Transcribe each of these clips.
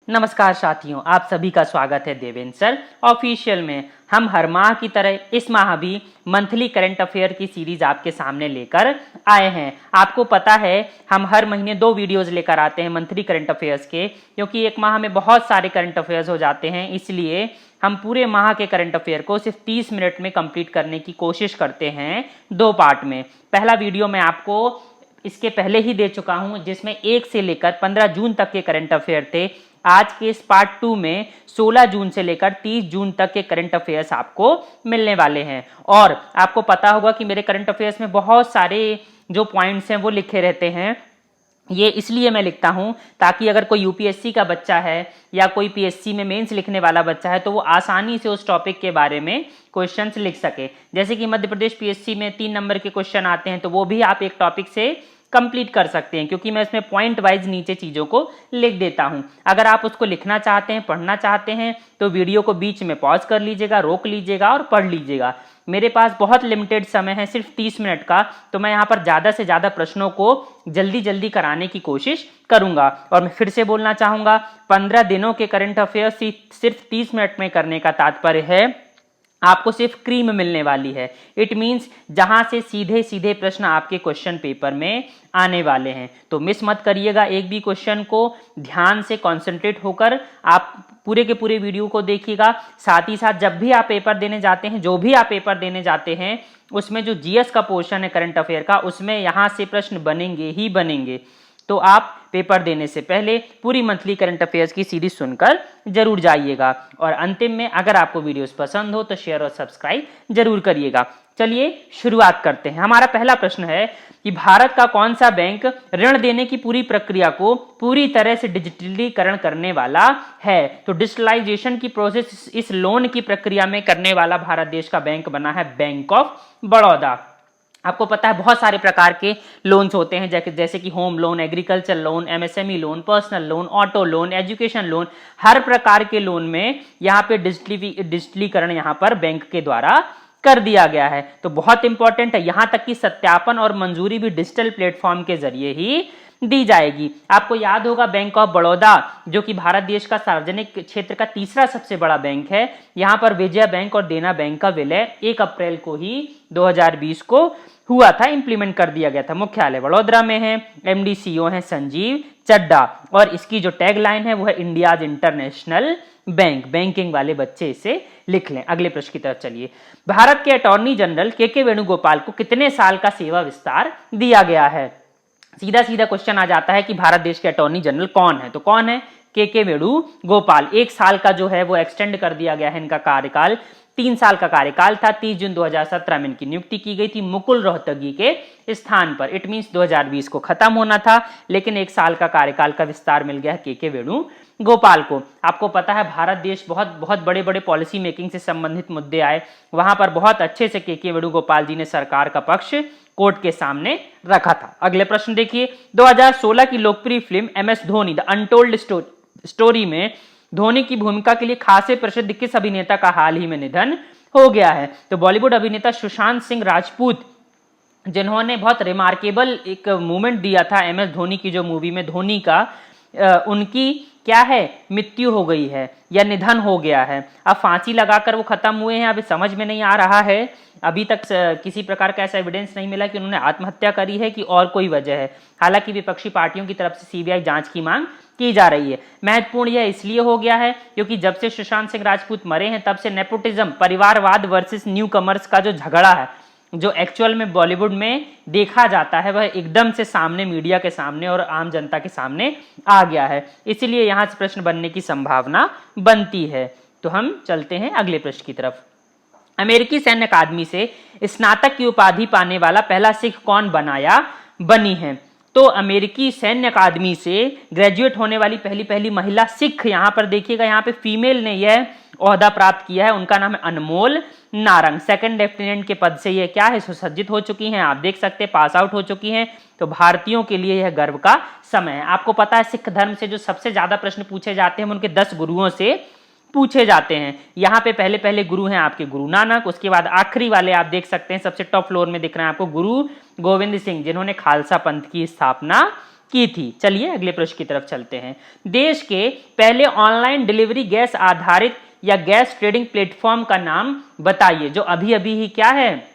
नमस्कार साथियों, आप सभी का स्वागत है देवेंद्र सर ऑफिशियल में। हम हर माह की तरह इस माह भी मंथली करंट अफेयर की सीरीज आपके सामने लेकर आए हैं। आपको पता है हम हर महीने 2 वीडियोस लेकर आते हैं मंथली करंट अफेयर्स के, क्योंकि एक माह में बहुत सारे करंट अफेयर्स हो जाते हैं। इसलिए हम पूरे माह के करंट अफेयर को सिर्फ 30 मिनट में कंप्लीट करने की कोशिश करते हैं 2 पार्ट में। पहला वीडियो मैं आपको इसके पहले ही दे चुका हूं, जिसमें 1 से लेकर 15 जून तक के करंट अफेयर थे। आज के इस पार्ट 2 में 16 जून से लेकर 30 जून तक के करंट अफेयर्स आपको मिलने वाले हैं। और आपको पता होगा कि मेरे करंट अफेयर्स में बहुत सारे जो पॉइंट्स हैं वो लिखे रहते हैं। ये इसलिए मैं लिखता हूं ताकि अगर कोई यूपीएससी का बच्चा है या कोई पीएससी में मेंस लिखने वाला बच्चा है तो वो आसानी से उस टॉपिक के बारे में क्वेश्चंस लिख सके। जैसे कि मध्य प्रदेश पीएससी में 3 नंबर के क्वेश्चन आते हैं, तो वो भी आप एक टॉपिक से कंप्लीट कर सकते हैं, क्योंकि मैं इसमें पॉइंट वाइज नीचे चीजों को लिख देता हूं। अगर आप उसको लिखना चाहते हैं, पढ़ना चाहते हैं, तो वीडियो को बीच में पॉज कर लीजिएगा, रोक लीजिएगा और पढ़ लीजिएगा। मेरे पास बहुत लिमिटेड समय है, सिर्फ 30 मिनट का, तो मैं यहाँ पर ज्यादा से ज्यादा प्रश्नों को जल्दी जल्दी कराने की कोशिश करूंगा। और मैं फिर से बोलना चाहूंगा, 15 दिनों के करंट अफेयर सिर्फ 30 मिनट में करने का तात्पर्य है आपको सिर्फ क्रीम मिलने वाली है। इट मींस जहां से सीधे सीधे प्रश्न आपके क्वेश्चन पेपर में आने वाले हैं। तो मिस मत करिएगा एक भी क्वेश्चन को, ध्यान से कंसंट्रेट होकर आप पूरे के पूरे वीडियो को देखिएगा। साथ ही साथ जब भी आप पेपर देने जाते हैं, जो भी आप पेपर देने जाते हैं, उसमें जो जीएस का पोर्शन है करंट अफेयर का, उसमें यहां से प्रश्न बनेंगे ही बनेंगे। तो आप पेपर देने से पहले पूरी मंथली करंट अफेयर्स की सीरीज सुनकर जरूर जाइएगा। और अंतिम में अगर आपको वीडियोस पसंद हो तो शेयर और सब्सक्राइब जरूर करिएगा। चलिए शुरुआत करते हैं। हमारा पहला प्रश्न है कि भारत का कौन सा बैंक ऋण देने की पूरी प्रक्रिया को पूरी तरह से डिजिटलीकरण करने वाला है। तो डिजिटलाइजेशन की प्रोसेस इस लोन की प्रक्रिया में करने वाला भारत देश का बैंक बना है बैंक ऑफ बड़ौदा। आपको पता है बहुत सारे प्रकार के लोन्स होते हैं, जैसे कि home loan, agriculture loan, MSME loan, personal loan, auto loan, education loan. हर प्रकार के लोन में यहाँ पे डिजिटलीकरण यहाँ पर बैंक के द्वारा कर दिया गया है। तो बहुत इंपॉर्टेंट है, यहाँ तक कि सत्यापन और मंजूरी भी डिजिटल प्लेटफॉर्म के जरिए ही दी जाएगी। आपको याद होगा बैंक ऑफ बड़ौदा, जो कि भारत देश का सार्वजनिक क्षेत्र का तीसरा सबसे बड़ा बैंक है, यहाँ पर विजया बैंक और देना बैंक का विलय 1 अप्रैल को ही 2020 को हुआ था, इंप्लीमेंट कर दिया गया था। मुख्यालय वडोदरा में है, एमडी सीईओ है संजीव चड्डा, और इसकी जो टैगलाइन है वो है इंडियाज इंटरनेशनल बैंक। बैंकिंग वाले बच्चे इसे लिख लें। अगले प्रश्न की तरफ चलिए। भारत के अटॉर्नी जनरल के वेणुगोपाल को कितने साल का सेवा विस्तार दिया गया है। सीधा सीधा क्वेश्चन आ जाता है कि भारत देश के अटॉर्नी जनरल कौन है। तो कौन है? के वेणुगोपाल। 1 साल का जो है वो एक्सटेंड कर दिया गया है इनका कार्यकाल। 3 साल का कार्यकाल था। 30 जून 2017 में इनकी नियुक्ति की गई थी मुकुल रोहतगी के स्थान पर। इट मींस 2020 को खत्म होना था, लेकिन 1 साल का कार्यकाल का विस्तार मिल गया है के वेणुगोपाल को। आपको पता है भारत देश बहुत बड़े बड़े पॉलिसी मेकिंग से संबंधित मुद्दे आए, वहां पर बहुत अच्छे से के वेणुगोपाल जी ने सरकार का पक्ष कोर्ट के सामने रखा था। अगले प्रश्न देखिए। 2016 की लोकप्रिय film MS Dhoni the untold story में धोनी की भूमिका के लिए खासे प्रसिद्ध किस अभिनेता का हाल ही में निधन हो गया है। तो बॉलीवुड अभिनेता सुशांत सिंह राजपूत, जिन्होंने बहुत रिमार्केबल एक मूवमेंट दिया था एमएस धोनी की जो मूवी में धोनी का, उनकी क्या है, मृत्यु हो गई है या निधन हो गया है। अब फांसी लगाकर वो खत्म हुए हैं, अभी समझ में नहीं आ रहा है, अभी तक किसी प्रकार का ऐसा एविडेंस नहीं मिला कि उन्होंने आत्महत्या करी है कि और कोई वजह है। हालांकि विपक्षी पार्टियों की तरफ से सीबीआई जांच की मांग की जा रही है। महत्वपूर्ण यह इसलिए हो गया है क्योंकि जब से सुशांत सिंह राजपूत मरे हैं तब से नेपोटिज्म, परिवारवाद वर्सेस न्यू कमर्स का जो झगड़ा है, जो एक्चुअल में बॉलीवुड में देखा जाता है, वह एकदम से सामने, मीडिया के सामने और आम जनता के सामने आ गया है। इसलिए यहां से प्रश्न बनने की संभावना बनती है। तो हम चलते हैं अगले प्रश्न की तरफ। अमेरिकी सैन्य अकादमी से स्नातक की उपाधि पाने वाला पहला सिख कौन बनी है। तो अमेरिकी सैन्य अकादमी से ग्रेजुएट होने वाली पहली महिला सिख, यहां पर देखिएगा, यहां पे फीमेल ने यह ओहदा प्राप्त किया है। उनका नाम है अनमोल नारंग। 2nd लेफ्टिनेंट के पद से ये क्या है, सुसज्जित हो चुकी हैं। आप देख सकते हैं पास आउट हो चुकी हैं। तो भारतीयों के लिए यह गर्व का समय है। आपको पता है सिख धर्म से जो सबसे ज्यादा प्रश्न पूछे जाते हैं उनके 10 गुरुओं से पूछे जाते हैं। यहाँ पे पहले गुरु हैं आपके गुरु नानक, उसके बाद आखिरी वाले आप देख सकते हैं सबसे टॉप फ्लोर में दिख रहे हैं आपको गुरु गोविंद सिंह, जिन्होंने खालसा पंथ की स्थापना की थी। चलिए अगले प्रश्न की तरफ चलते हैं। देश के पहले ऑनलाइन डिलीवरी गैस आधारित या गैस ट्रेडिंग प्लेटफॉर्म का नाम बताइए, जो अभी अभी ही क्या है,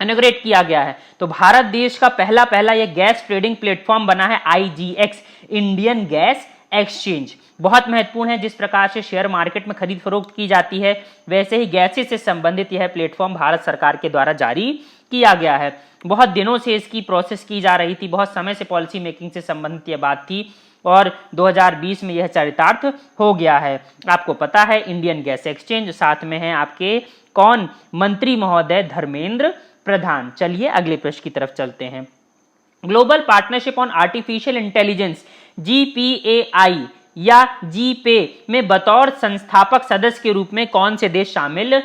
इनॉग्रेट किया गया है। तो भारत देश का पहला यह गैस ट्रेडिंग प्लेटफॉर्म बना है IGX, इंडियन गैस एक्सचेंज। बहुत महत्वपूर्ण है। जिस प्रकार से शेयर मार्केट में खरीद फरोख्त की जाती है, वैसे ही गैसेज से संबंधित यह प्लेटफॉर्म भारत सरकार के द्वारा जारी किया गया है। बहुत दिनों से इसकी प्रोसेस की जा रही थी, बहुत समय से पॉलिसी मेकिंग से संबंधित यह बात थी और 2020 में यह चरितार्थ हो गया है। आपको पता है इंडियन गैस एक्सचेंज, साथ में है आपके कौन, मंत्री महोदय धर्मेंद्र प्रधान। चलिए अगले प्रश्न की तरफ चलते हैं। Global partnership on artificial intelligence GPAI या GPA में बतौर संस्थापक सदस्य के रूप में कौन से देश शामिल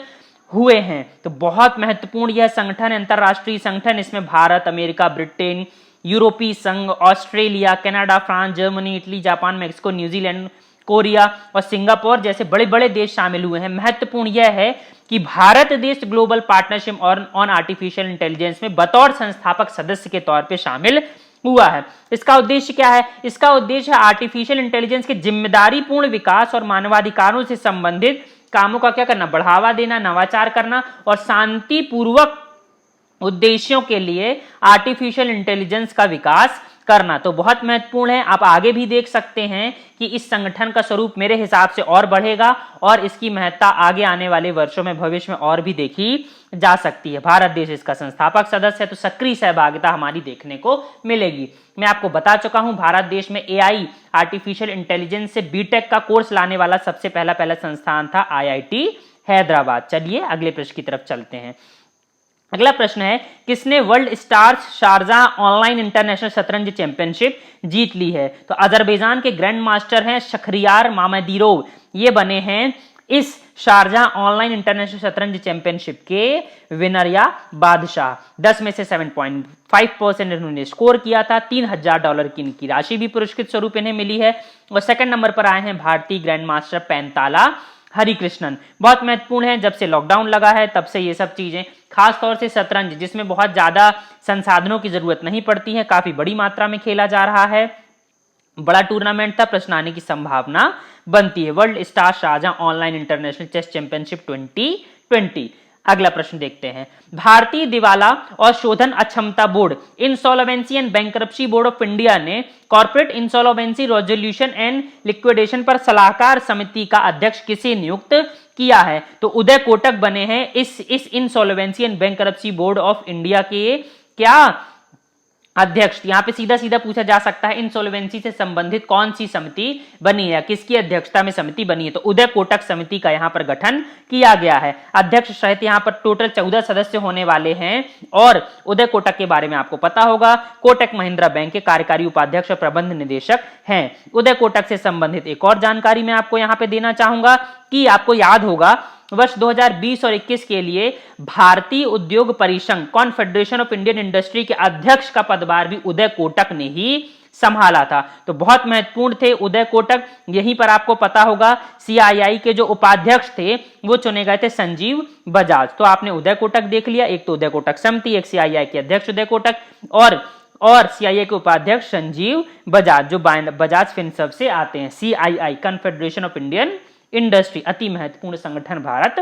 हुए हैं? तो बहुत महत्वपूर्ण यह संगठन, अंतरराष्ट्रीय संगठन। इसमें भारत, अमेरिका, ब्रिटेन, यूरोपीय संघ, Australia, Canada, France, Germany, Italy, Japan, Mexico, New Zealand, Korea और सिंगापुर जैसे बड़े बड़े देश शामिल हुए हैं। महत्वपूर्ण यह है कि भारत देश global partnership on artificial intelligence में बतौर संस्थापक सदस्य के तौर पे शामिल हुआ है। इसका उद्देश्य क्या है? इसका उद्देश्य है आर्टिफिशियल इंटेलिजेंस के जिम्मेदारी पूर्ण विकास और मानवाधिकारों से संबंधित कामों का क्या करना, बढ़ावा देना, नवाचार करना और शांतिपूर्वक उद्देश्यों के लिए आर्टिफिशियल इंटेलिजेंस का विकास करना। तो बहुत महत्वपूर्ण है। आप आगे भी देख सकते हैं कि इस संगठन का स्वरूप मेरे हिसाब से और बढ़ेगा और इसकी महत्ता आगे आने वाले वर्षों में, भविष्य में और भी देखी जा सकती है। भारत देश इसका संस्थापक सदस्य है, तो सक्रिय सहभागिता हमारी देखने को मिलेगी। मैं आपको बता चुका हूं, भारत देश में AI आर्टिफिशियल इंटेलिजेंस से BTech का कोर्स लाने वाला सबसे पहला संस्थान था IIT हैदराबाद। चलिए अगले प्रश्न की तरफ चलते हैं। अगला प्रश्न है, किसने world stars Sharjah online international शतरंज चैंपियनशिप जीत ली है? तो अजरबैजान के ग्रैंड मास्टर हैं शखरियार मामदीरोव, ये बने हैं इस शारजाह ऑनलाइन इंटरनेशनल शतरंज चैंपियनशिप के विनर या बादशाह। 10 में से 7.5% इन्होंने स्कोर किया था। $3000 की इनकी राशि भी पुरस्कृत स्वरूप इन्हें मिली है। और सेकंड नंबर पर आए हैं भारतीय ग्रैंड मास्टर पैंताला हरिकृष्णन। बहुत महत्वपूर्ण है, जब से लॉकडाउन लगा है तब से ये सब चीजें, खास तौर से शतरंज जिसमें बहुत ज्यादा संसाधनों की जरूरत नहीं पड़ती है, काफी बड़ी मात्रा में खेला जा रहा है। बड़ा टूर्नामेंट था, प्रश्न आने की संभावना बनती है। World star Sharjah online international chess championship 2020। अगला प्रश्न देखते हैं। भारतीय दिवाला और शोधन अक्षमता board insolvency and bankruptcy board of India ने corporate insolvency resolution and liquidation पर सलाहकार समिति का अध्यक्ष किसे नियुक्त किया है? तो उदय कोटक बने हैं इस insolvency and bankruptcy board of India के क्या अध्यक्ष। यहां पे सीधा सीधा पूछा जा सकता है इंसॉल्वेंसी से संबंधित कौन सी समिति बनी है, किसकी अध्यक्षता में समिति बनी है? तो उदय कोटक समिति का यहां पर गठन किया गया है। अध्यक्ष सहित यहां पर टोटल 14 सदस्य होने वाले हैं। और उदय कोटक के बारे में आपको पता होगा, कोटक महिंद्रा बैंक के कार्यकारी उपाध्यक्ष और प्रबंध निदेशक हैं। उदय कोटक से संबंधित एक और जानकारी मैं आपको यहां पर देना चाहूंगा कि आपको याद होगा वर्ष 2020 और 21 के लिए भारतीय उद्योग परिसंघ कॉन्फेडरेशन ऑफ इंडियन इंडस्ट्री के अध्यक्ष का पदभार भी उदय कोटक ने ही संभाला था। तो बहुत महत्वपूर्ण थे उदय कोटक। यहीं पर आपको पता होगा CII के जो उपाध्यक्ष थे वो चुने गए थे संजीव बजाज। तो आपने उदय कोटक देख लिया, एक तो उदय कोटक समिति, एक CII के अध्यक्ष उदय कोटक और CII के उपाध्यक्ष संजीव बजाज, जो बजाज फिनसर्व से आते हैं। CII confederation of Indian industry, अति महत्वपूर्ण संगठन भारत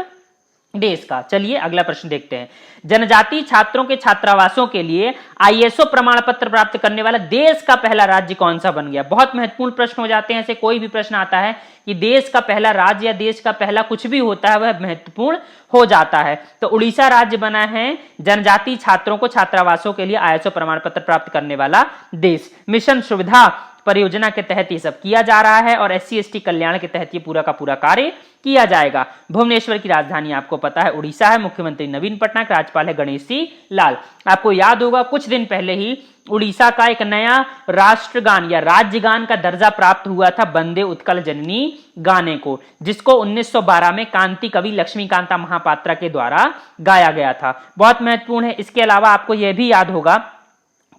देश का। चलिए अगला प्रश्न देखते हैं। जनजातीय छात्रों के छात्रावासों के लिए ISO प्रमाण पत्र प्राप्त करने वाला देश का पहला राज्य कौन सा बन गया? बहुत महत्वपूर्ण प्रश्न हो जाते हैं ऐसे, कोई भी प्रश्न आता है कि देश का पहला राज्य या देश का पहला कुछ भी होता है वह महत्वपूर्ण हो जाता है। तो उड़ीसा राज्य बना है जनजातीय छात्रों को छात्रावासों के लिए ISO प्रमाण पत्र प्राप्त करने वाला देश। मिशन सुविधा परियोजना के तहत ये सब किया जा रहा है और SC/ST कल्याण के तहत ये पूरा का पूरा कार्य किया जाएगा। भुवनेश्वर की राजधानी आपको पता है उड़ीसा है, मुख्यमंत्री नवीन पटनायक, राज्यपाल है गणेशी लाल। आपको याद होगा कुछ दिन पहले ही उड़ीसा का एक नया राष्ट्रगान या राज्यगान का दर्जा प्राप्त हुआ था वंदे उत्कल जननी गाने को, जिसको 1912 में कांति कवि लक्ष्मीकांता महापात्रा के द्वारा गाया गया था। बहुत महत्वपूर्ण है। इसके अलावा आपको यह भी याद होगा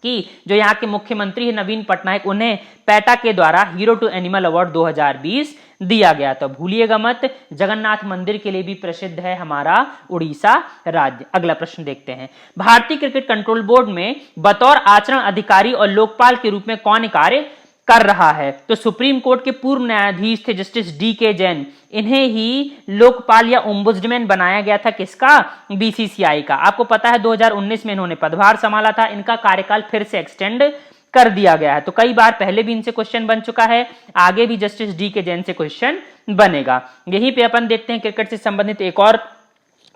कि जो यहाँ के मुख्यमंत्री है नवीन पटनायक, उन्हें पैटा के द्वारा हीरो टू एनिमल अवार्ड 2020 दिया गया। तो भूलिएगा मत, जगन्नाथ मंदिर के लिए भी प्रसिद्ध है हमारा उड़ीसा राज्य। अगला प्रश्न देखते हैं, भारतीय क्रिकेट कंट्रोल बोर्ड में बतौर आचरण अधिकारी और लोकपाल के रूप में कौन कार्य कर रहा है? तो सुप्रीम कोर्ट के पूर्व न्यायाधीश थे जस्टिस डी.के. जैन, इन्हें ही लोकपाल या ओम्बुड्समैन बनाया गया था। किसका? बीसीसीआई का। आपको पता है 2019 में इन्होंने पदभार संभाला था, इनका कार्यकाल फिर से एक्सटेंड कर दिया गया है। तो कई बार पहले भी इनसे क्वेश्चन बन चुका है, आगे भी जस्टिस डी.के. जैन से क्वेश्चन बनेगा। यहीं पे अपन देखते हैं क्रिकेट से संबंधित एक और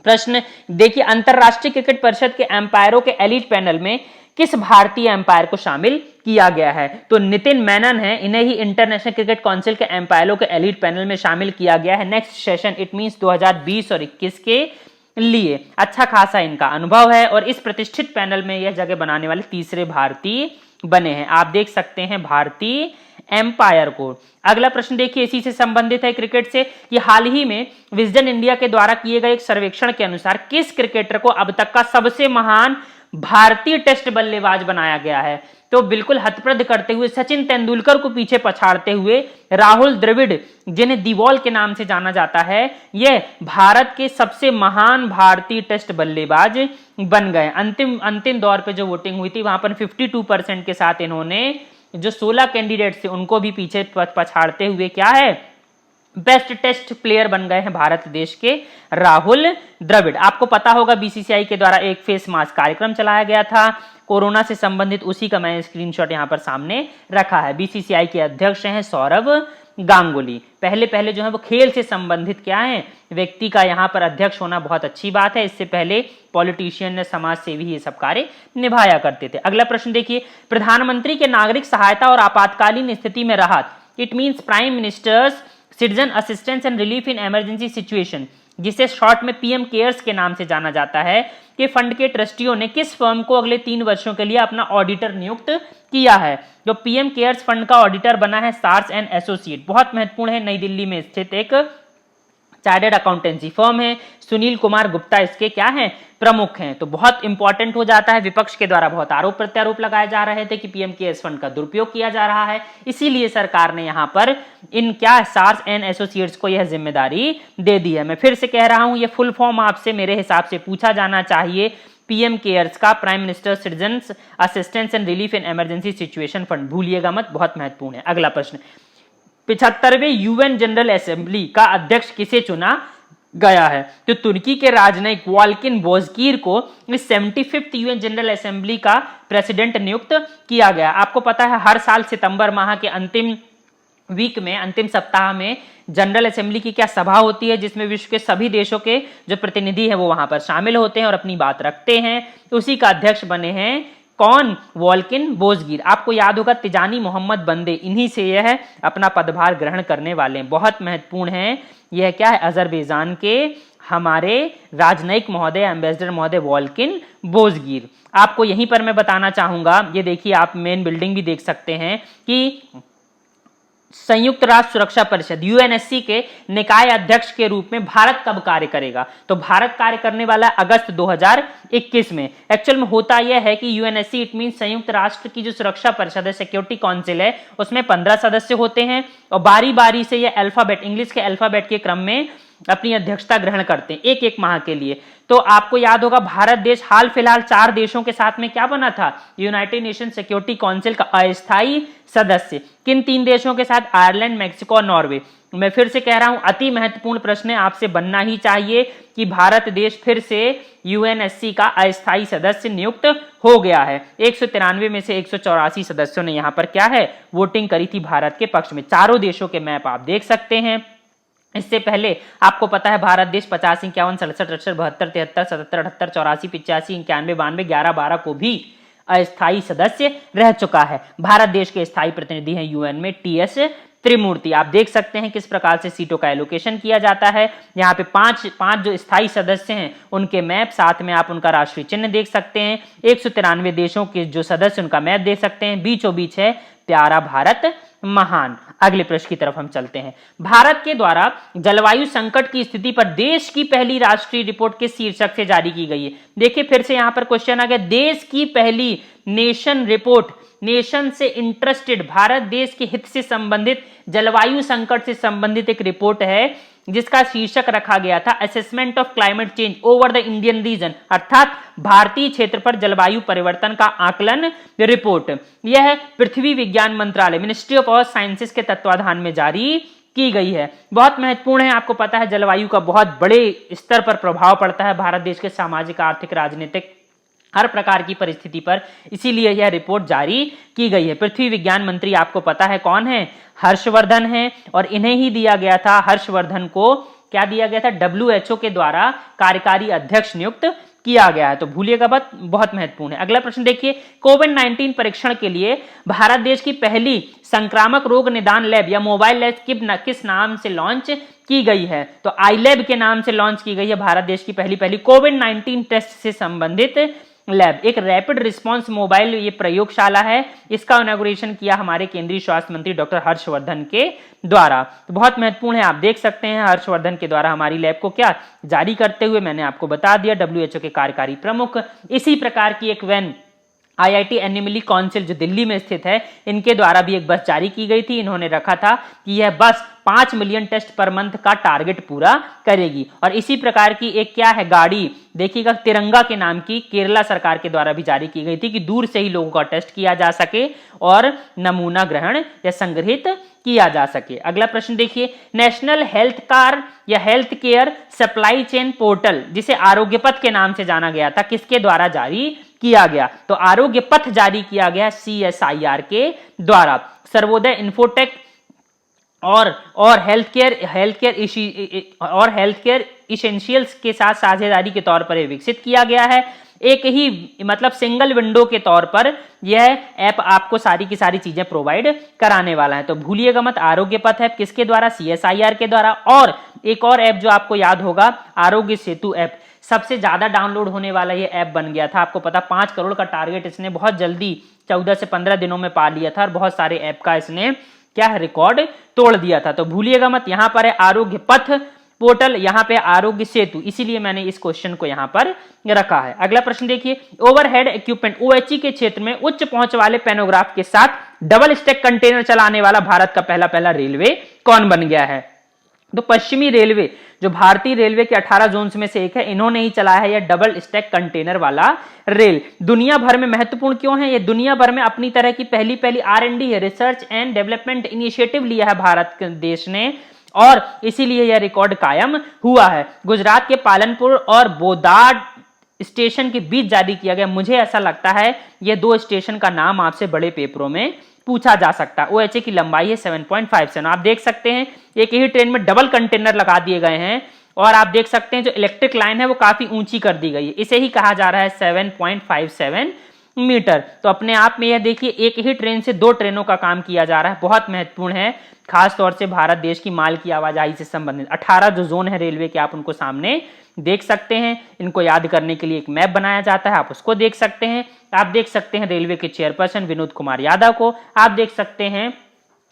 प्रश्न। देखिए, अंतरराष्ट्रीय क्रिकेट परिषद के एम्पायरों के एलीट पैनल में किस भारतीय एम्पायर को शामिल किया गया है? तो नितिन मेनन है, इन्हें ही इंटरनेशनल क्रिकेट काउंसिल के एम्पायरों के एलीट पैनल में शामिल किया गया है नेक्स्ट सेशन, इट मींस 2020 और 21 के लिए। अच्छा खासा इनका अनुभव है और इस प्रतिष्ठित पैनल में यह जगह बनाने वाले तीसरे भारतीय बने हैं। आप देख सकते हैं भारतीय एम्पायर को। अगला प्रश्न देखिए, इसी से संबंधित है क्रिकेट से, कि हाल ही में विजडन इंडिया के द्वारा किए गए एक सर्वेक्षण के अनुसार किस क्रिकेटर को अब तक का सबसे महान भारतीय टेस्ट बल्लेबाज बनाया गया है? तो बिल्कुल हतप्रद करते हुए, सचिन तेंदुलकर को पीछे पछाड़ते हुए राहुल द्रविड़, जिन्हें दी वॉल के नाम से जाना जाता है, यह भारत के सबसे महान भारतीय टेस्ट बल्लेबाज बन गए। अंतिम दौर पे जो वोटिंग हुई थी वहां पर 52% के साथ इन्होंने जो 16 कैंडिडेट थे उनको भी पीछे पछाड़ते हुए क्या है, बेस्ट टेस्ट प्लेयर बन गए हैं भारत देश के राहुल द्रविड़। आपको पता होगा बीसीसीआई के द्वारा एक फेस मास्क कार्यक्रम चलाया गया था कोरोना से संबंधित, उसी का मैंने स्क्रीनशॉट यहां पर सामने रखा है। बीसीसीआई के अध्यक्ष हैं सौरव गांगुली। पहले जो है वो खेल से संबंधित क्या है, व्यक्ति का यहाँ पर अध्यक्ष होना बहुत अच्छी बात है। इससे पहले पॉलिटिशियन, समाज सेवी ये सब कार्य निभाया करते थे। अगला प्रश्न देखिए, प्रधानमंत्री के नागरिक सहायता और आपातकालीन स्थिति में राहत, it means prime ministers citizen assistance and relief in emergency situation, जिसे शॉर्ट में पीएम केयर्स के नाम से जाना जाता है, कि फंड के ट्रस्टियों ने किस फर्म को अगले 3 वर्षों के लिए अपना ऑडिटर नियुक्त किया है? जो पीएम केयर्स फंड का ऑडिटर बना है सार्स एंड एसोसिएट, बहुत महत्वपूर्ण है, नई दिल्ली में स्थित एक चार्टर्ड अकाउंटेंसी फर्म है। सुनील कुमार गुप्ता इसके क्या हैं, प्रमुख हैं। तो बहुत इंपॉर्टेंट हो जाता है। विपक्ष के द्वारा बहुत आरोप प्रत्यारोप लगाए जा रहे थे कि पीएम केयर्स फंड का दुरुपयोग किया जा रहा है, इसीलिए सरकार ने यहां पर इन क्या सार्स एंड एसोसिएट्स को यह जिम्मेदारी दे दी है। मैं फिर से कह रहा हूं, यह फुल फॉर्म आपसे मेरे हिसाब से पूछा जाना चाहिए, पीएम केयर्स का prime minister citizen assistance and relief in emergency situation fund, भूलिएगा मत, बहुत महत्वपूर्ण है। अगला प्रश्न, 75वें यूएन जनरल असेंबली का अध्यक्ष किसे चुना गया है? तो तुर्की के राजनयिक वॉल्किन बोजकीर को इस 75th यूएन जनरल असेंबली का प्रेसिडेंट नियुक्त किया गया। आपको पता है हर साल सितंबर माह के अंतिम वीक में, अंतिम सप्ताह में जनरल असेंबली की क्या सभा होती है, जिसमें विश्व के सभी देशों के जो प्रतिनिधि हैं वो वहां पर शामिल होते हैं और अपनी बात रखते हैं। उसी का अध्यक्ष बने हैं कौन? वॉल्किन बोजगीर। आपको याद होगा तिजानी मोहम्मद बंदे, इन्हीं से यह अपना पदभार ग्रहण करने वाले हैं। बहुत महत्वपूर्ण है। यह क्या है, अजरबैजान के हमारे राजनयिक महोदय, एम्बेसडर महोदय वॉल्किन बोजगीर। आपको यहीं पर मैं बताना चाहूंगा, ये देखिए आप मेन बिल्डिंग भी देख सकते हैं कि संयुक्त राष्ट्र सुरक्षा परिषद यूएनएससी के निकाय अध्यक्ष के रूप में भारत कब कार्य करेगा? तो भारत कार्य करने वाला अगस्त 2021 में। एक्चुअल में होता यह है कि यूएनएससी इट मीन संयुक्त राष्ट्र की जो सुरक्षा परिषद है, सिक्योरिटी काउंसिल है, उसमें 15 सदस्य होते हैं और बारी बारी से ये अल्फाबेट, इंग्लिश के अल्फाबेट के क्रम में अपनी अध्यक्षता ग्रहण करते हैं एक एक माह के लिए। तो आपको याद होगा भारत देश हाल फिलहाल 4 देशों के साथ में क्या बना था, यूनाइटेड नेशन सिक्योरिटी काउंसिल का अस्थायी सदस्य। किन 3 देशों के साथ? आयरलैंड, मैक्सिको और नॉर्वे। मैं फिर से कह रहा हूं, अति महत्वपूर्ण प्रश्न है, आपसे बनना ही चाहिए कि भारत देश फिर से यूएनएससी का अस्थायी सदस्य नियुक्त हो गया है। 193 में से 184 सदस्यों ने यहां पर क्या है, वोटिंग करी थी भारत के पक्ष में। चारों देशों के मैप आप देख सकते हैं। इससे पहले आपको पता है भारत देश 50, 51, 67, 68, 72, 73, 77, 78, 84, 85, 91, 92, 11, 12 को भी अस्थायी सदस्य रह चुका है। भारत देश के स्थायी प्रतिनिधि हैं यूएन में टीएस त्रिमूर्ति। आप देख सकते हैं किस प्रकार से सीटों का एलोकेशन किया जाता है। यहाँ पे पांच जो स्थायी सदस्य हैं उनके मैप, साथ में आप उनका राष्ट्रीय चिन्ह देख सकते हैं। 193 देशों के जो सदस्य उनका मैप देख सकते हैं। बीचों बीच है प्यारा भारत महान। अगले प्रश्न की तरफ हम चलते हैं। भारत के द्वारा जलवायु संकट की स्थिति पर देश की पहली राष्ट्रीय रिपोर्ट किस शीर्षक से जारी की गई है? देखिए फिर से यहां पर क्वेश्चन आ गया, देश की पहली नेशन रिपोर्ट, नेशन से इंटरेस्टेड, भारत देश के हित से संबंधित जलवायु संकट से संबंधित एक रिपोर्ट है जिसका शीर्षक रखा गया था assessment of climate change over the Indian reason, अर्थात भारतीय क्षेत्र पर जलवायु परिवर्तन का आकलन रिपोर्ट। यह पृथ्वी विज्ञान मंत्रालय, मिनिस्ट्री ऑफ अर्थ साइंसेस के तत्वाधान में जारी की गई है। बहुत महत्वपूर्ण है, आपको पता है जलवायु का बहुत बड़े स्तर पर प्रभाव पड़ता है भारत देश के सामाजिक, आर्थिक, राजनीतिक हर प्रकार की परिस्थिति पर, इसीलिए यह रिपोर्ट जारी की गई है। पृथ्वी विज्ञान मंत्री आपको पता है कौन है? हर्षवर्धन है, और इन्हें ही दिया गया था, हर्षवर्धन को क्या दिया गया था? WHO के द्वारा कार्यकारी अध्यक्ष नियुक्त किया गया है, तो भूलिएगा मत, बहुत महत्वपूर्ण है। अगला प्रश्न देखिए, कोविड-19 परीक्षण के लिए भारत देश की पहली संक्रामक रोग निदान लैब या मोबाइल लैब किस नाम से लॉन्च की गई है? तो iLab के नाम से लॉन्च की गई है भारत देश की पहली कोविड-19 टेस्ट से संबंधित लैब। एक रैपिड रिस्पांस मोबाइल ये प्रयोगशाला है, इसका इनॉग्रेशन किया हमारे केंद्रीय स्वास्थ्य मंत्री डॉक्टर हर्षवर्धन के द्वारा। तो बहुत महत्वपूर्ण है, आप देख सकते हैं हर्षवर्धन के द्वारा हमारी लैब को क्या जारी करते हुए मैंने आपको बता दिया, WHO के कार्यकारी प्रमुख। इसी प्रकार की एक वैन IIT एनिमली काउंसिल जो दिल्ली में स्थित है, इनके द्वारा भी एक बस जारी की गई थी। इन्होंने रखा था कि यह बस 5 मिलियन टेस्ट पर मंथ का टारगेट पूरा करेगी। और इसी प्रकार की एक क्या है गाड़ी, देखिएगा तिरंगा के नाम की, केरला सरकार के द्वारा भी जारी की गई थी कि दूर से ही लोगों का टेस्ट किया जा सके और नमूना ग्रहण या संग्रहित किया जा सके। अगला प्रश्न देखिए, नेशनल हेल्थ कार्ड या health care supply chain portal, जिसे आरोग्य पथ के नाम से जाना गया था, किसके द्वारा जारी किया गया? तो आरोग्य पथ जारी किया गया CSIR के द्वारा। सर्वोदय इन्फोटेक और हेल्थ केयर इसेंशियल्स के साथ साझेदारी के तौर पर विकसित किया गया है। एक ही मतलब सिंगल विंडो के तौर पर यह ऐप आपको सारी की सारी चीजें प्रोवाइड कराने वाला है। तो भूलिएगा मत, आरोग्य पथ ऐप किसके द्वारा? CSIR के द्वारा। और एक और ऐप जो आपको याद होगा, आरोग्य सेतु ऐप, सबसे ज्यादा डाउनलोड होने वाला ये ऐप बन गया था। आपको पता 5 करोड़ का टारगेट इसने बहुत जल्दी 14 से 15 दिनों में पा लिया था और बहुत सारे ऐप का इसने क्या है रिकॉर्ड तोड़ दिया था। तो भूलिएगा मत, यहां पर है आरोग्य पथ पोर्टल, यहां पे आरोग्य सेतु, इसीलिए मैंने इस क्वेश्चन को यहां पर रखा है। अगला प्रश्न देखिए, ओवरहेड इक्विपमेंट OHE के क्षेत्र में उच्च पहुंच वाले पैनोग्राफ के साथ डबल स्टैक कंटेनर चलाने वाला भारत का पहला रेलवे कौन बन गया है? तो पश्चिमी रेलवे, जो भारतीय रेलवे के 18 जोन्स में से एक है, इन्होंने ही चलाया है यह डबल स्टैक कंटेनर वाला रेल। दुनिया भर में महत्वपूर्ण क्यों है? ये दुनिया भर में अपनी तरह की पहली R&D है, रिसर्च एंड डेवलपमेंट इनिशिएटिव लिया है भारत के देश ने, और इसीलिए यह रिकॉर्ड कायम हुआ है। गुजरात के पालनपुर और बोदाड स्टेशन के बीच जारी किया गया। मुझे ऐसा लगता है ये 2 स्टेशन का नाम आपसे बड़े पेपरों में पूछा जा सकता है। OHA की लंबाई है 7.57। आप देख सकते हैं एक ही ट्रेन में डबल कंटेनर लगा दिए गए हैं, और आप देख सकते हैं जो इलेक्ट्रिक लाइन है वो काफी ऊंची कर दी गई है, इसे ही कहा जा रहा है 7.57 मीटर। तो अपने आप में यह देखिए, एक ही ट्रेन से 2 ट्रेनों का काम किया जा रहा है, बहुत महत्वपूर्ण है, खास तौर से भारत देश की माल की आवाजाही से संबंधित। 18 जो जोन है रेलवे के, आप उनको सामने देख सकते हैं। इनको याद करने के लिए एक मैप बनाया जाता है, आप उसको देख सकते हैं। आप देख सकते हैं रेलवे के चेयरपर्सन विनोद कुमार यादव को, आप देख सकते हैं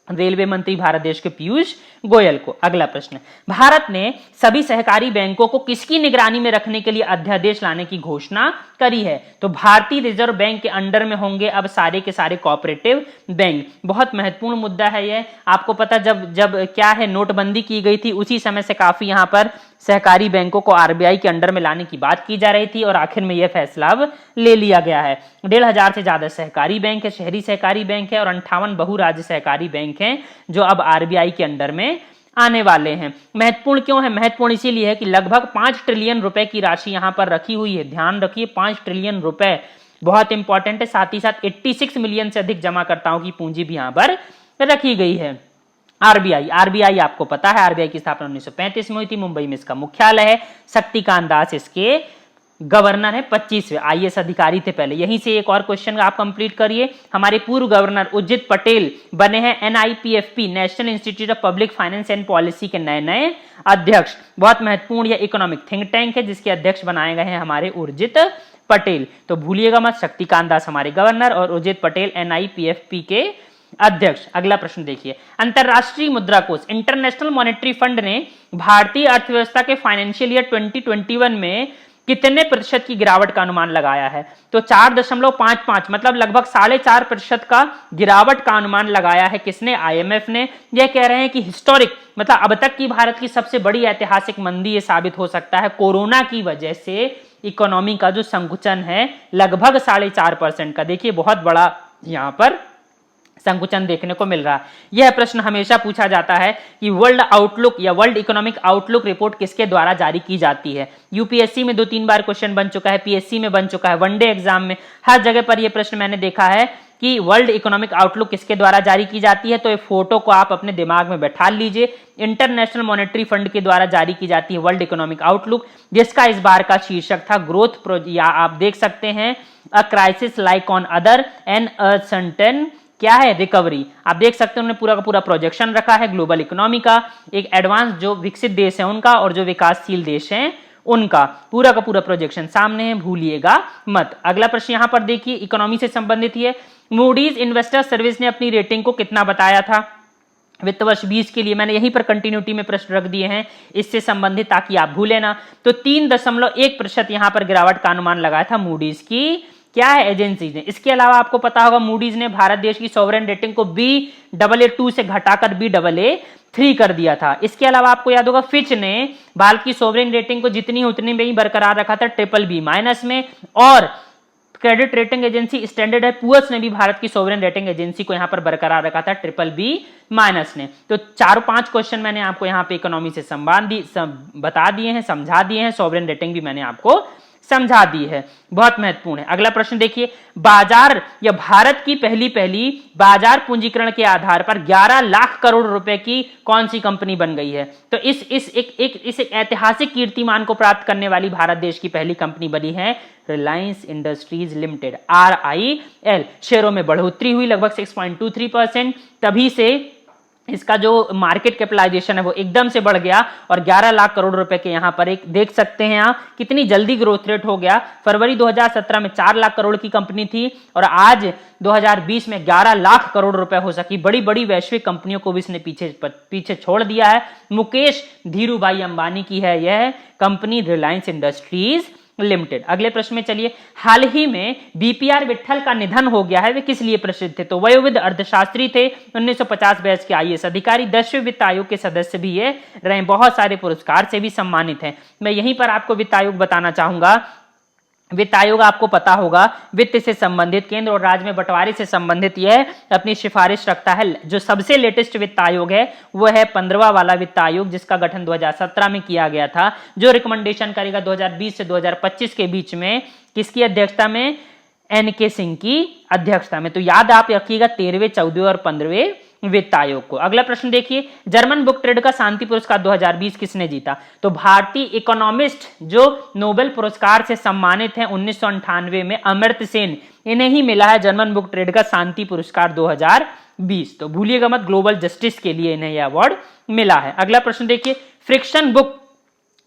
रेलवे मंत्री भारत देश के पीयूष गोयल को। अगला प्रश्न, भारत ने सभी सहकारी बैंकों को किसकी निगरानी में रखने के लिए अध्यादेश लाने की घोषणा करी है? तो भारतीय रिजर्व बैंक के अंडर में होंगे अब सारे के सारे कोऑपरेटिव बैंक। बहुत महत्वपूर्ण मुद्दा है यह। आपको पता जब क्या है नोटबंदी की गई थी, उसी समय से काफी यहां पर सहकारी बैंकों को RBI के अंडर में लाने की बात की जा रही थी, और आखिर में यह फैसला अब ले लिया गया है। 1,500 से ज्यादा सहकारी बैंक है, शहरी सहकारी बैंक है, और 58 बहु राज्य सहकारी बैंक हैं जो अब RBI के अंडर में आने वाले हैं। महत्वपूर्ण क्यों है? महत्वपूर्ण इसीलिए है कि लगभग 5 ट्रिलियन रुपए की राशि यहां पर रखी हुई है। ध्यान रखिए, 5 ट्रिलियन रुपए बहुत इंपॉर्टेंट है। साथ ही साथ 86 मिलियन से अधिक जमाकर्ताओं की पूंजी भी यहां पर रखी गई है। RBI आपको पता है, RBI की स्थापना 1935 में हुई थी, मुंबई में इसका मुख्यालय है। शक्तिकांत दास इसके गवर्नर है, 25वें IAS अधिकारी थे पहले। यहीं से एक और क्वेश्चन आप कंप्लीट करिए। हमारे पूर्व गवर्नर उर्जित पटेल बने हैं NIPFP national institute of public finance and policy के नए अध्यक्ष। बहुत महत्वपूर्ण यह इकोनॉमिक थिंक टैंक है जिसके अध्यक्ष बनाए गए हैं हमारे उर्जित पटेल। तो भूलिएगा मत, शक्तिकांत दास हमारे गवर्नर और उर्जित पटेल NIPFP के अध्यक्ष। अगला प्रश्न देखिए, अंतरराष्ट्रीय मुद्रा कोष इंटरनेशनल मॉनेटरी फंड ने भारतीय अर्थव्यवस्था के फाइनेंशियल ईयर 2021 में कितने प्रतिशत की गिरावट का अनुमान लगाया है? तो 4.55 मतलब लगभग 4.5% का गिरावट का अनुमान लगाया है। किसने? आईएमएफ ने। यह कह रहे हैं कि हिस्टोरिक मतलब अब तक की भारत की सबसे बड़ी ऐतिहासिक मंदी ये साबित हो सकता है। कोरोना की वजह से इकोनॉमी का जो संकुचन है लगभग 4.5% का, देखिए बहुत बड़ा यहां पर संकुचन देखने को मिल रहा है। यह प्रश्न हमेशा पूछा जाता है कि वर्ल्ड आउटलुक या वर्ल्ड इकोनॉमिक आउटलुक रिपोर्ट किसके द्वारा जारी की जाती है? यूपीएससी में 2-3 बार क्वेश्चन बन चुका है, पीएससी में बन चुका है, वनडे एग्जाम में, हर जगह पर यह प्रश्न मैंने देखा है कि वर्ल्ड इकोनॉमिक आउटलुक किसके द्वारा जारी की जाती है। तो ये फोटो को आप अपने दिमाग में बैठा लीजिए, इंटरनेशनल मॉनेटरी फंड के द्वारा जारी की जाती है वर्ल्ड इकोनॉमिक आउटलुक, जिसका इस बार का शीर्षक था ग्रोथ या आप देख सकते हैं a crisis like on other and a certain क्या है? रिकवरी। आप देख सकते हैं उन्होंने पूरा का पूरा प्रोजेक्शन रखा है ग्लोबल इकोनॉमी का, एक एडवांस जो विकसित देश है उनका और जो विकासशील देश हैं उनका पूरा का पूरा प्रोजेक्शन सामने है, भूलिएगा मत। अगला प्रश्न यहां पर देखिए, इकोनॉमी से संबंधित है। मूडीज इन्वेस्टर सर्विस ने अपनी रेटिंग को कितना बताया था वित्त वर्ष 20 के लिए? मैंने यहीं पर कंटिन्यूटी में प्रश्न रख दिए हैं इससे संबंधित, ताकि आप भूले ना। तो 3.1% यहां पर गिरावट का अनुमान लगाया था मूडीज की क्या है एजेंसीज ने। इसके अलावा आपको पता होगा मूडीज ने भारत देश की सॉवरेन रेटिंग को Baa2 से घटाकर Baa3 कर दिया था। इसके अलावा आपको याद होगा फिच ने भारत की सॉवरेन रेटिंग को जितनी उतनी में ही बरकरार रखा था BBB- में, और credit rating agency Standard and Poor's ने भी भारत की सॉवरेन रेटिंग एजेंसी को यहां पर बरकरार रखा था BBB- ने। तो 4-5 क्वेश्चन मैंने आपको यहां पे इकोनॉमी से बता दिए हैं, समझा दिए हैं, सॉवरेन रेटिंग भी मैंने आपको समझा दी है, बहुत महत्वपूर्ण है। अगला प्रश्न देखिए, बाजार या भारत की पहली बाजार पूंजीकरण के आधार पर 11 लाख करोड़ रुपए की कौन सी कंपनी बन गई है? तो इस ऐतिहासिक कीर्तिमान को प्राप्त करने वाली भारत देश की पहली कंपनी बनी है रिलायंस इंडस्ट्रीज लिमिटेड, RIL। शेयरों में बढ़ोतरी हुई लगभग 6.23%, तभी से इसका जो मार्केट कैपिटलाइजेशन है वो एकदम से बढ़ गया और 11 लाख करोड़ रुपए के यहां पर एक देख सकते हैं आप कितनी जल्दी ग्रोथ रेट हो गया। फरवरी 2017 में 4 लाख करोड़ की कंपनी थी और आज 2020 में 11 लाख करोड़ रुपए हो सकी। बड़ी बड़ी वैश्विक कंपनियों को भी इसने पीछे छोड़ दिया है। मुकेश धीरूभाई अंबानी की है यह कंपनी रिलायंस इंडस्ट्रीज लिमिटेड। अगले प्रश्न में चलिए, हाल ही में बीपीआर विट्ठल का निधन हो गया है, वे किस लिए प्रसिद्ध थे? तो वयोवृद्ध अर्थशास्त्री थे, 1950 बैच के आईएएस अधिकारी, 10वें वित्त आयोग के सदस्य भी ये रहे, बहुत सारे पुरस्कार से भी सम्मानित हैं। मैं यहीं पर आपको वित्त आयोग बताना चाहूंगा। वित्त आयोग आपको पता होगा वित्त से संबंधित, केंद्र और राज्य में बंटवारे से संबंधित यह अपनी सिफारिश रखता है। जो सबसे लेटेस्ट वित्त आयोग है वो है 15वां वाला वित्त आयोग, जिसका गठन 2017 में किया गया था, जो रिकमेंडेशन करेगा 2020 से 2025 के बीच में। किसकी अध्यक्षता में? NK सिंह की अध्यक्षता में। तो याद आप रखिएगा 13वें, 14वें और 15वें वित्त आयोग को। अगला प्रश्न देखिए, जर्मन बुक ट्रेड का शांति पुरस्कार 2020 किसने जीता? तो भारतीय इकोनॉमिस्ट जो नोबेल पुरस्कार से सम्मानित हैं 1998 में, अमर्त्य सेन, इन्हें ही मिला है जर्मन बुक ट्रेड का शांति पुरस्कार 2020। तो भूलिएगा मत, ग्लोबल जस्टिस के लिए इन्हें यह अवार्ड मिला है। अगला प्रश्न देखिए, fiction book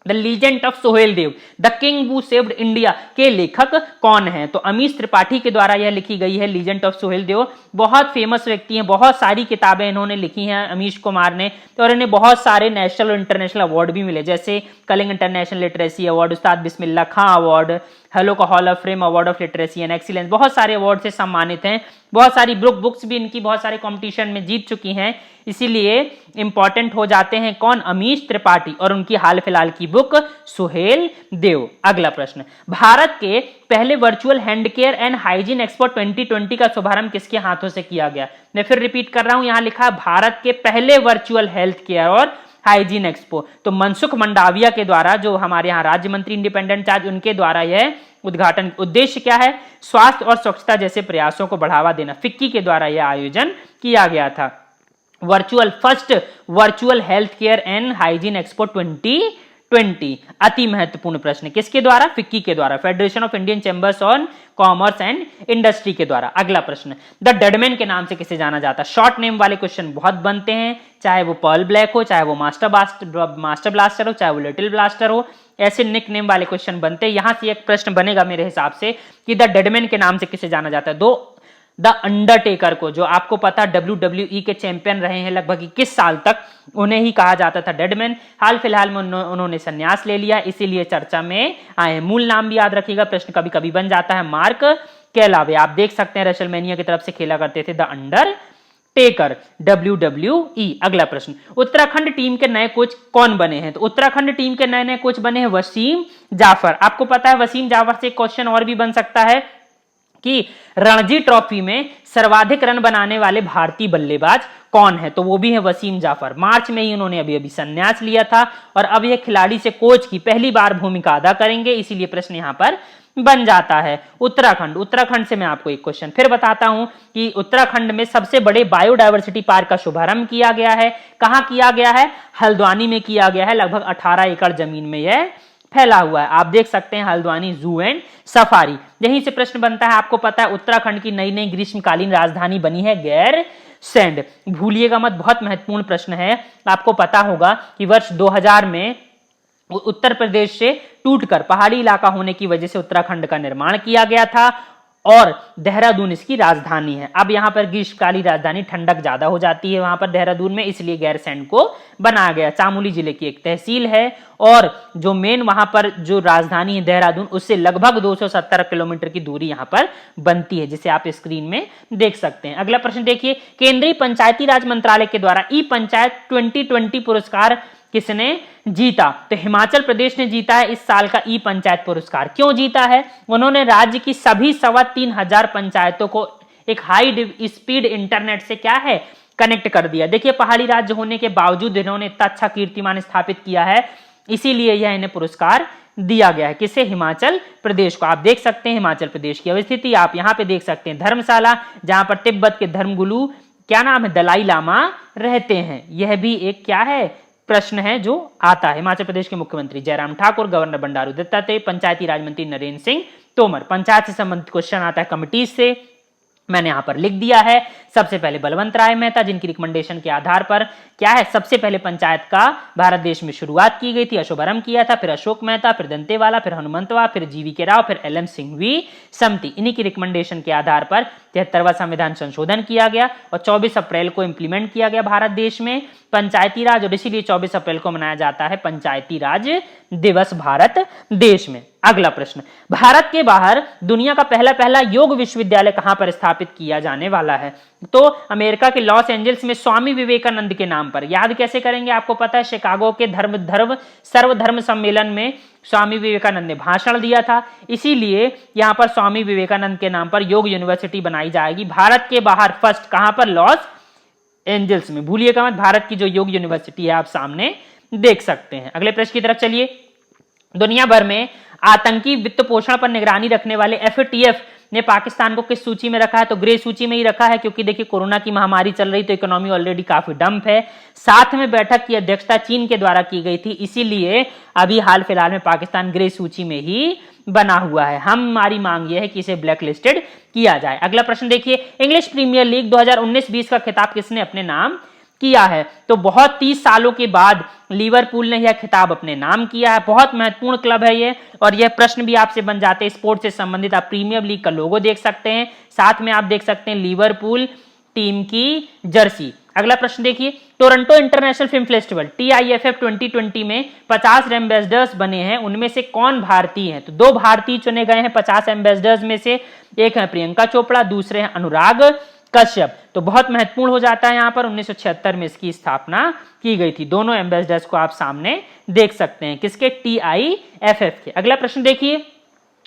the legend of Suhel Dev the king who saved India के लेखक कौन है? तो अमीश त्रिपाठी के द्वारा यह लिखी गई है लीजेंड ऑफ सोहेल देव। बहुत फेमस व्यक्ति हैं, बहुत सारी किताबें इन्होंने लिखी हैं अमीश कुमार ने, तो और इन्हें बहुत सारे नेशनल और इंटरनेशनल अवार्ड भी मिले, जैसे कलिंग इंटरनेशनल लिटरेसी अवार्ड, उस्ताद बिस्मिल्लाह खां अवार्ड, हेलो का hall of fame award of literacy and excellence, बहुत सारे अवार्ड से सम्मानित हैं। बहुत सारी बुक्स भी इनकी बहुत सारे कंपटीशन में जीत चुकी हैं, इसीलिए इंपॉर्टेंट हो जाते हैं कौन? अमीश त्रिपाठी, और उनकी हाल फिलहाल की बुक सोहेल देव। अगला प्रश्न, भारत के पहले virtual hand care and hygiene expo 2020 का शुभारंभ किसके हाथों से किया गया? मैं फिर रिपीट कर रहा हूं, यहां लिखा भारत के पहले वर्चुअल हेल्थ केयर और हाइजीन एक्सपो, तो मनसुख मंडाविया के द्वारा, जो हमारे यहाँ राज्य मंत्री इंडिपेंडेंट चार्ज, उनके द्वारा यह उद्घाटन। उद्देश्य क्या है? स्वास्थ्य और स्वच्छता जैसे प्रयासों को बढ़ावा देना। फिक्की के द्वारा यह आयोजन किया गया था। First virtual health care and hygiene expo 2020, अति महत्वपूर्ण प्रश्न, किसके द्वारा? फिक्की के द्वारा, federation of Indian chambers on commerce and industry के द्वारा। अगला प्रश्न, द डेडमैन के नाम से किसे जाना जाता है? शॉर्ट नेम वाले क्वेश्चन बहुत बनते हैं, चाहे वो पर्ल ब्लैक हो, चाहे वो मास्टर ब्लास्टर हो, चाहे वो लिटिल ब्लास्टर हो, ऐसे निक नेम वाले क्वेश्चन बनते हैं। यहां से एक प्रश्न बनेगा मेरे हिसाब से कि द डेडमैन के नाम से किसे जाना जाता है? दो द अंडरटेकर को, जो आपको पता WWE के चैंपियन रहे हैं लगभग 21 साल तक, उन्हें ही कहा जाता था डेडमैन। हाल फिलहाल में उन्होंने संन्यास ले लिया, इसीलिए चर्चा में आए। मूल नाम भी याद रखिएगा, प्रश्न कभी कभी बन जाता है, मार्क कैलावे। आप देख सकते हैं रेसलमेनिया की तरफ से खेला करते थे द अंडरटेकर, WWE। अगला प्रश्न, उत्तराखंड टीम के नए कोच कौन बने हैं? तो उत्तराखंड टीम के नए कोच बने हैं वसीम जाफर। आपको पता है वसीम जाफर से क्वेश्चन और भी बन सकता है कि रणजी ट्रॉफी में सर्वाधिक रन बनाने वाले भारतीय बल्लेबाज कौन है? तो वो भी है वसीम जाफर। मार्च में ही उन्होंने अभी संन्यास लिया था और अब ये खिलाड़ी से कोच की पहली बार भूमिका अदा करेंगे, इसीलिए प्रश्न यहां पर बन जाता है। उत्तराखंड से मैं आपको एक क्वेश्चन फिर बताता हूं कि उत्तराखंड में सबसे बड़े बायोडायवर्सिटी पार्क का शुभारंभ किया गया है। कहां किया गया है? हल्द्वानी में किया गया है। लगभग 18 एकड़ जमीन में यह फैला हुआ है। आप देख सकते हैं हल्द्वानी जू एंड सफारी। यहीं से प्रश्न बनता है, आपको पता है उत्तराखंड की नई ग्रीष्मकालीन राजधानी बनी है गैरसैंण। भूलिएगा मत, बहुत महत्वपूर्ण प्रश्न है। आपको पता होगा कि वर्ष 2000 में उत्तर प्रदेश से टूटकर पहाड़ी इलाका होने की वजह से उत्तराखंड का निर्माण किया गया था और देहरादून इसकी राजधानी है। अब यहां पर ग्रीष्मकालीन राजधानी, ठंडक ज्यादा हो जाती है वहां पर देहरादून में, इसलिए गैरसैंण को बनाया गया। चामोली जिले की एक तहसील है और जो मेन वहां पर जो राजधानी है देहरादून, उससे लगभग 270 किलोमीटर की दूरी यहां पर बनती है, जिसे आप स्क्रीन में देख सकते हैं। अगला प्रश्न देखिए, केंद्रीय पंचायती राज मंत्रालय के द्वारा ई पंचायत 2020 पुरस्कार किसने जीता? तो हिमाचल प्रदेश ने जीता है इस साल का ई पंचायत पुरस्कार। क्यों जीता है? उन्होंने राज्य की सभी 3,2500 पंचायतों को एक हाई स्पीड इंटरनेट से क्या है, कनेक्ट कर दिया। देखिए पहाड़ी राज्य होने के बावजूद इन्होंने इतना अच्छा कीर्तिमान स्थापित किया है, इसीलिए यह इन्हें पुरस्कार दिया गया है। किसे? हिमाचल प्रदेश को। आप देख सकते हैं हिमाचल प्रदेश की अवस्थिति, आप यहां पे देख सकते हैं धर्मशाला, जहां पर तिब्बत के धर्मगुरु क्या नाम है, दलाई लामा रहते हैं। यह भी एक क्या है, प्रश्न है जो आता है। हिमाचल प्रदेश के मुख्यमंत्री जयराम ठाकुर, गवर्नर बंडारू दत्तात्रेय, पंचायती राज मंत्री नरेंद्र सिंह तोमर। पंचायत से संबंधित क्वेश्चन आता है कमिटीज से, मैंने यहां पर लिख दिया है। सबसे पहले बलवंत राय मेहता, जिनकी रिकमेंडेशन के आधार पर क्या है, सबसे पहले पंचायत का भारत देश में शुरुआत की गई थी, शुभारंभ किया था। फिर अशोक मेहता, फिर दंतेवाला, फिर हनुमंतवा, फिर जीवी के राव, फिर एल एम सिंघवी समिति। इन्हीं की रिकमेंडेशन के आधार पर 73वां संविधान संशोधन किया गया और 24 अप्रैल को इंप्लीमेंट किया गया भारत देश में पंचायती राज, और इसीलिए 24 अप्रैल को मनाया जाता है पंचायती राज दिवस भारत देश में। अगला प्रश्न, भारत के बाहर दुनिया का पहला योग विश्वविद्यालय कहां पर स्थापित किया जाने वाला है? तो अमेरिका के लॉस एंजल्स में स्वामी विवेकानंद के नाम पर। याद कैसे करेंगे? आपको पता है शिकागो के सर्वधर्म सम्मेलन में स्वामी विवेकानंद ने भाषण दिया था, इसीलिए यहां पर स्वामी विवेकानंद के नाम पर योग यूनिवर्सिटी बनाई जाएगी। भारत के बाहर फर्स्ट कहां पर? लॉस एंजल्स में। भूलिएगा मत, भारत की जो योग यूनिवर्सिटी है आप सामने देख सकते हैं। अगले प्रश्न की तरफ चलिए, दुनिया भर में आतंकी वित्त पोषण पर निगरानी रखने वाले FATF ने पाकिस्तान को किस सूची में रखा है? तो ग्रे सूची में ही रखा है, क्योंकि देखिए कोरोना की महामारी चल रही तो इकोनॉमी ऑलरेडी काफी डंप है। साथ में बैठक की अध्यक्षता चीन के द्वारा की गई थी, इसीलिए अभी हाल फिलहाल में पाकिस्तान ग्रे सूची में ही बना हुआ है। हमारी मांग यह है कि इसे ब्लैक लिस्टेड किया जाए। अगला प्रश्न देखिए, इंग्लिश प्रीमियर लीग 2019-20 का खिताब किसने अपने नाम किया है? तो बहुत 30 सालों के बाद लिवरपूल ने यह खिताब अपने नाम किया है। बहुत महत्वपूर्ण क्लब है ये, और यह प्रश्न भी आपसे बन जाते हैं स्पोर्ट्स से संबंधित। आप प्रीमियर लीग का लोगो देख सकते हैं, साथ में आप देख सकते हैं लिवरपूल टीम की जर्सी। अगला प्रश्न देखिए, Toronto international film festival TIFF 2020 में 50 एम्बेसडर्स बने हैं, उनमें से कौन भारतीय हैं? तो 2 भारतीय चुने गए हैं 50 एम्बेसडर्स में से, एक है प्रियंका चोपड़ा, दूसरे हैं अनुराग कश्यप। तो बहुत महत्वपूर्ण हो जाता है यहां पर, 1976 में इसकी स्थापना की गई थी। दोनों एम्बेसडर्स को आप सामने देख सकते हैं, किसके? TIFF के। अगला प्रश्न देखिए,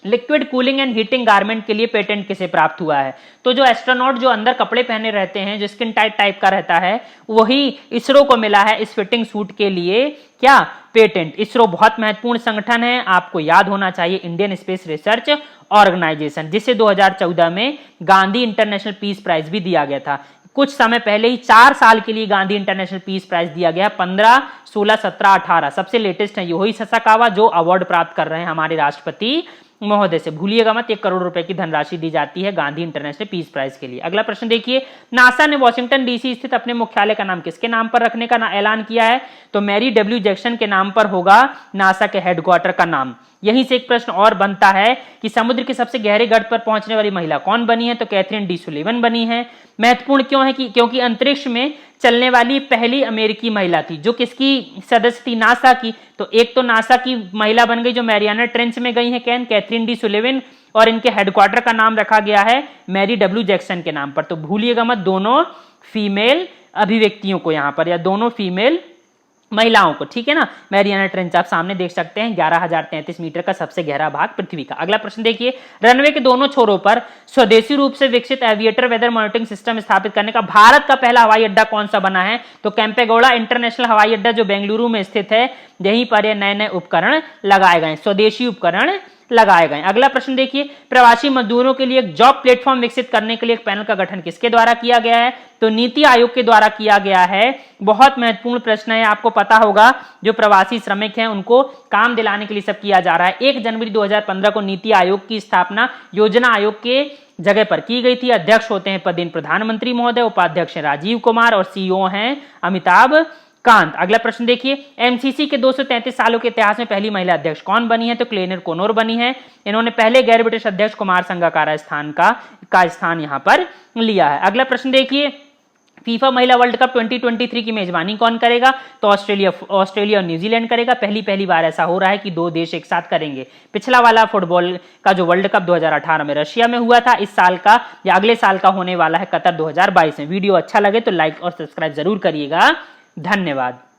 liquid cooling and heating garment के लिए पेटेंट किसे प्राप्त हुआ है? तो जो एस्ट्रोनॉट जो अंदर कपड़े पहने रहते हैं, जो स्किन टाइप का रहता है, वही इसरो को मिला है इस फिटिंग सूट के लिए क्या? पेटेंट। इसरो बहुत महत्वपूर्ण संगठन है, आपको याद होना चाहिए, इंडियन स्पेस रिसर्च ऑर्गेनाइजेशन, जिसे 2014 में गांधी इंटरनेशनल पीस प्राइज भी दिया गया था। कुछ समय पहले ही 4 साल के लिए गांधी इंटरनेशनल पीस प्राइज दिया गया, 15, 16, 17, 18। सबसे लेटेस्ट है योही ससाकावा, जो अवार्ड प्राप्त कर रहे हैं हमारे राष्ट्रपति महोदय से। भूलिएगा मत, 1 करोड़ रुपए की धनराशि दी जाती है गांधी इंटरनेशनल पीस प्राइज के लिए। अगला प्रश्न देखिए, नासा ने वॉशिंगटन DC स्थित अपने मुख्यालय का नाम किसके नाम पर रखने का ऐलान किया है? तो मैरी W जैक्सन के नाम पर होगा नासा के हेडक्वार्टर का नाम। यहीं से एक प्रश्न और बनता है कि समुद्र के सबसे गहरे गर्त पर पहुंचने वाली महिला कौन बनी है, तो कैथरीन डी सुलिवन बनी है। महत्वपूर्ण क्यों है? क्योंकि अंतरिक्ष में चलने वाली पहली अमेरिकी महिला थी। जो किसकी सदस्य थी? नासा की। तो एक तो नासा की महिला बन गई जो मैरियाना ट्रेंच में गई है, कैथरीन डी सुलिवन, और इनके हेडक्वार्टर का नाम रखा गया है मैरी डब्ल्यू जैक्सन के नाम पर। तो भूलिएगा मत दोनों फीमेल अभिव्यक्तियों को यहां पर, या दोनों फीमेल महिलाओं को, ठीक है ना। मैरियाना ट्रेंच आप सामने देख सकते हैं, 11,033 मीटर का सबसे गहरा भाग पृथ्वी का। अगला प्रश्न देखिए, रनवे के दोनों छोरों पर स्वदेशी रूप से विकसित एविएटर वेदर मॉनिटरिंग सिस्टम स्थापित करने का भारत का पहला हवाई अड्डा कौन सा बना है? तो केम्पेगौड़ा इंटरनेशनल हवाई अड्डा जो बेंगलुरु में स्थित है, यहीं पर ये नए नए उपकरण लगाए गए, स्वदेशी उपकरण लगाए गए। अगला प्रश्न देखिए, प्रवासी मजदूरों के लिए एक जॉब प्लेटफॉर्म विकसित करने के लिए एक पैनल का गठन किसके द्वारा किया गया है? तो नीति आयोग के द्वारा किया गया है। बहुत महत्वपूर्ण प्रश्न है, आपको पता होगा जो प्रवासी श्रमिक हैं उनको काम दिलाने के लिए सब किया जा रहा है। 1 जनवरी 2015 को नीति आयोग की स्थापना योजना आयोग के जगह पर की गई थी। अध्यक्ष होते हैं पदेन प्रधानमंत्री महोदय, उपाध्यक्ष हैं राजीव कुमार और सीईओ हैं अमिताभ कांत। अगला प्रश्न देखिए, एमसीसी के 233 सालों के इतिहास में पहली महिला अध्यक्ष कौन बनी है? तो क्लेनर कोनोर बनी है। इन्होंने पहले गैर ब्रिटिश अध्यक्ष कुमार संगकारा का स्थान यहां पर लिया है। अगला प्रश्न देखिए, फीफा महिला वर्ल्ड कप 2023 की मेजबानी कौन करेगा? तो ऑस्ट्रेलिया और न्यूजीलैंड करेगा। पहली बार ऐसा हो रहा है कि 2 देश एक साथ करेंगे। पिछला वाला फुटबॉल का जो वर्ल्ड कप 2018 में रशिया में हुआ था, इस साल का या अगले साल का होने वाला है कतर 2022 में। वीडियो अच्छा लगे तो लाइक और सब्सक्राइब जरूर करिएगा। धन्यवाद।